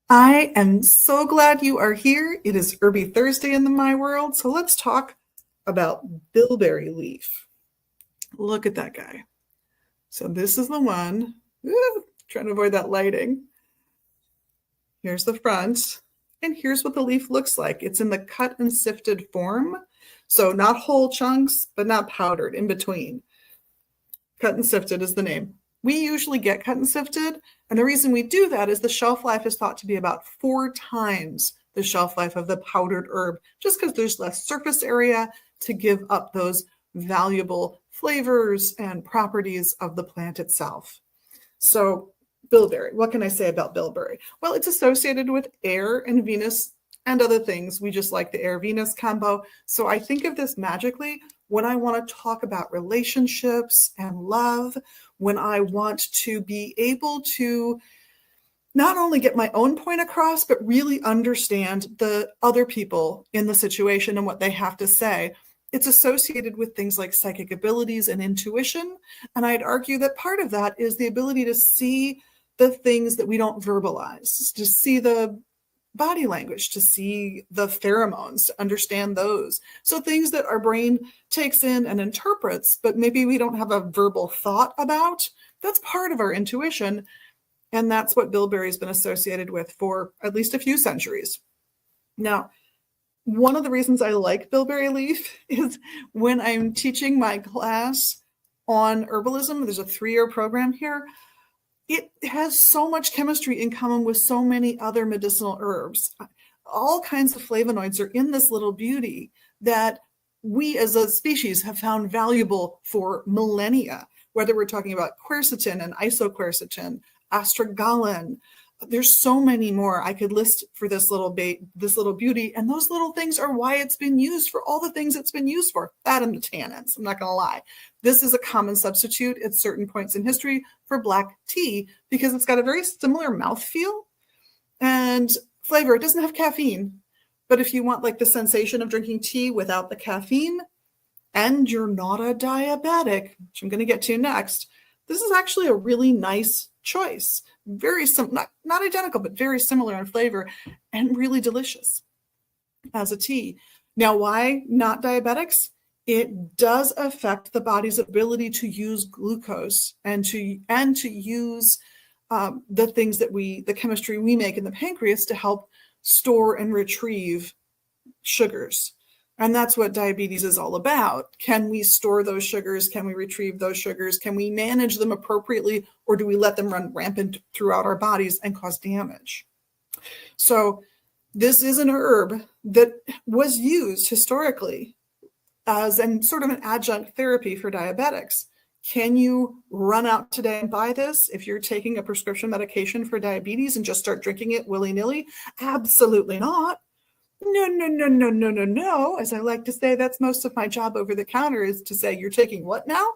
I am so glad you are here. It is Herby Thursday in my world, so let's talk about bilberry leaf. Look at that guy. So this is the one. Trying to avoid that lighting. Here's the front, and here's what the leaf looks like. It's in the cut and sifted form, so not whole chunks, but not powdered, in between. Cut and sifted is the name. We usually get cut and sifted, and the reason we do that is the shelf life is thought to be about 4 times the shelf life of the powdered herb, just because there's less surface area to give up those valuable flavors and properties of the plant itself. So bilberry, what can I say about bilberry? Well, it's associated with air and Venus and other things. We just like the air-Venus combo. So I think of this magically when I want to talk about relationships and love, when I want to be able to not only get my own point across, but really understand the other people in the situation and what they have to say. It's associated with things like psychic abilities and intuition. And I'd argue that part of that is the ability to see the things that we don't verbalize, to see the body language, to see the pheromones, to understand those. So things that our brain takes in and interprets, but maybe we don't have a verbal thought about, that's part of our intuition. And that's what bilberry has been associated with for at least a few centuries. Now, one of the reasons I like bilberry leaf is when I'm teaching my class on herbalism, there's a 3-year program here. It has so much chemistry in common with so many other medicinal herbs. All kinds of flavonoids are in this little beauty that we as a species have found valuable for millennia, whether we're talking about quercetin and isoquercetin, astragalin. There's so many more I could list for this little beauty, and those little things are why it's been used for all the things it's been used for. That and the tannins, I'm not going to lie. This is a common substitute at certain points in history for black tea because it's got a very similar mouthfeel and flavor. It doesn't have caffeine, but if you want like the sensation of drinking tea without the caffeine and you're not a diabetic, which I'm going to get to next, this is actually a really nice choice. Very similar, not identical, but very similar in flavor and really delicious as a tea. Now, why not diabetics? It does affect the body's ability to use glucose and to use the things that the chemistry we make in the pancreas to help store and retrieve sugars. And that's what diabetes is all about. Can we store those sugars? Can we retrieve those sugars? Can we manage them appropriately, or do we let them run rampant throughout our bodies and cause damage? So this is an herb that was used historically as sort of an adjunct therapy for diabetics. Can you run out today and buy this if you're taking a prescription medication for diabetes and just start drinking it willy-nilly? Absolutely not. No. As I like to say, that's most of my job over the counter is to say, you're taking what now?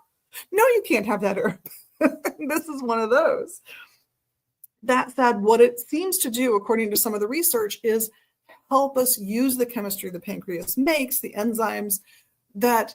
No, you can't have that herb. This is one of those. That said, what it seems to do, according to some of the research, is help us use the chemistry the pancreas makes, the enzymes that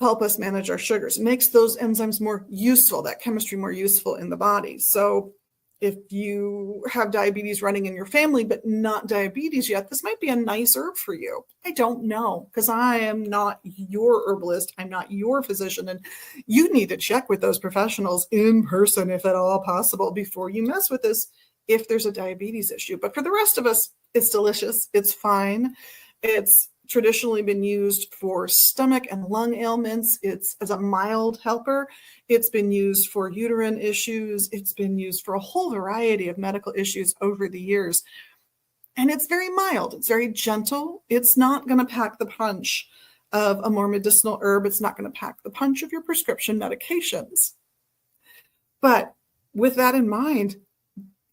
help us manage our sugars. It makes those enzymes more useful, that chemistry more useful in the body. So if you have diabetes running in your family, but not diabetes yet, this might be a nice herb for you. I don't know, because I am not your herbalist. I'm not your physician. And you need to check with those professionals in person, if at all possible, before you mess with this, if there's a diabetes issue. But for the rest of us, it's delicious. It's fine. It's traditionally been used for stomach and lung ailments. It's as a mild helper. It's been used for uterine issues. It's been used for a whole variety of medical issues over the years. And it's very mild. It's very gentle. It's not going to pack the punch of a more medicinal herb. It's not going to pack the punch of your prescription medications. But with that in mind,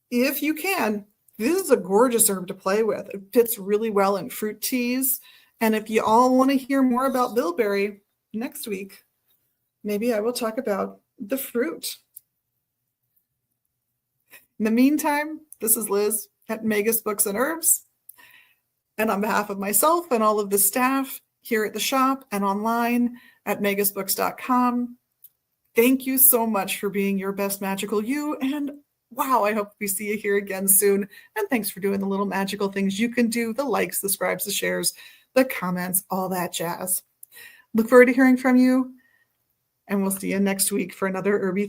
if you can, this is a gorgeous herb to play with. It fits really well in fruit teas. And if you all want to hear more about bilberry next week, maybe I will talk about the fruit. In the meantime, this is Liz at Magus Books and Herbs. And on behalf of myself and all of the staff here at the shop and online at magusbooks.com, thank you so much for being your best magical you, and Wow, I hope we see you here again soon. And thanks for doing the little magical things you can do, the likes, the subscribes, the shares, the comments, all that jazz. Look forward to hearing from you. And we'll see you next week for another Herby